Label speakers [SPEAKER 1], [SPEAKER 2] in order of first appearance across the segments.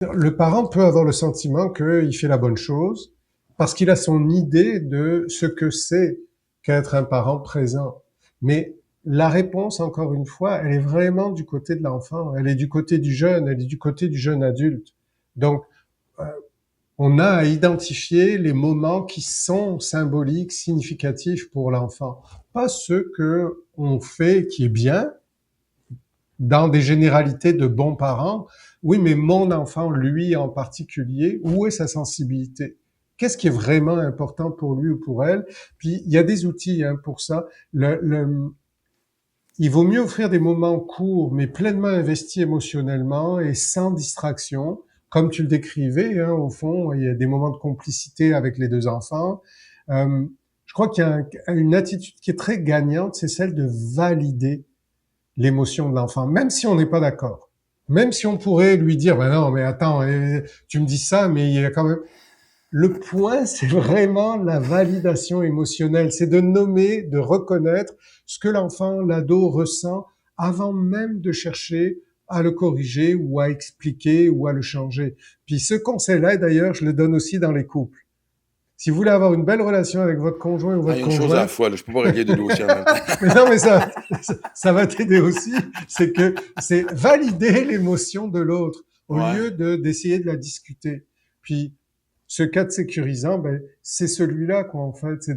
[SPEAKER 1] Le parent peut avoir le sentiment qu'il fait la bonne chose parce qu'il a son idée de ce que c'est qu'être un parent présent. Mais la réponse, encore une fois, elle est vraiment du côté de l'enfant, elle est du côté du jeune, elle est du côté du jeune adulte. Donc, euh, on a à identifier les moments qui sont symboliques, significatifs pour l'enfant. Pas ceux que on fait qui est bien, dans des généralités de bons parents. Oui, mais mon enfant, lui en particulier, où est sa sensibilité? Qu'est-ce qui est vraiment important pour lui ou pour elle? Puis, il y a des outils pour ça. Il vaut mieux offrir des moments courts, mais pleinement investis émotionnellement et sans distraction. Comme tu le décrivais, au fond, il y a des moments de complicité avec les deux enfants. Euh, je crois qu'il y a une attitude qui est très gagnante, c'est celle de valider l'émotion de l'enfant, même si on n'est pas d'accord. Même si on pourrait lui dire, ben non, mais attends, tu me dis ça, mais il y a quand même... Le point, c'est vraiment la validation émotionnelle. C'est de nommer, de reconnaître ce que l'enfant, l'ado ressent avant même de chercher à le corriger ou à expliquer ou à le changer. Puis ce conseil-là, d'ailleurs, je le donne aussi dans les couples. Si vous voulez avoir une belle relation avec votre conjoint ou
[SPEAKER 2] Ah,
[SPEAKER 1] votre
[SPEAKER 2] une chose à la
[SPEAKER 1] conjointe,
[SPEAKER 2] fois, là, je peux pas régler deux dossiers en même temps.
[SPEAKER 1] mais non, mais ça va t'aider aussi. C'est que c'est valider l'émotion de l'autre au
[SPEAKER 2] Ouais.
[SPEAKER 1] lieu d'essayer de la discuter. Puis, ce cadre sécurisant, ben, c'est celui-là, quoi, en fait. C'est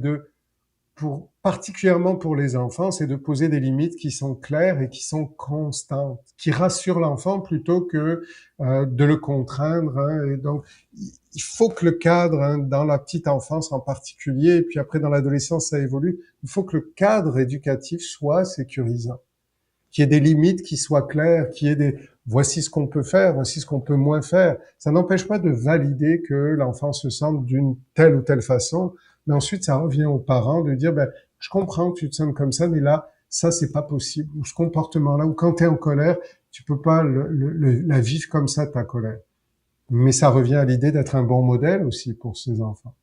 [SPEAKER 1] particulièrement pour les enfants, c'est de poser des limites qui sont claires et qui sont constantes, qui rassurent l'enfant plutôt que de le contraindre. Et donc, il faut que le cadre, dans la petite enfance en particulier, et puis après dans l'adolescence, ça évolue, il faut que le cadre éducatif soit sécurisant, qu'il y ait des limites qui soient claires, qu'il y ait des voici ce qu'on peut faire, voici ce qu'on peut moins faire. Ça n'empêche pas de valider que l'enfant se sente d'une telle ou telle façon, mais ensuite ça revient aux parents de dire ben je comprends que tu te sens comme ça, mais là ça c'est pas possible. Ou ce comportement-là, ou quand tu es en colère, tu peux pas la vivre comme ça ta colère. Mais ça revient à l'idée d'être un bon modèle aussi pour ces enfants.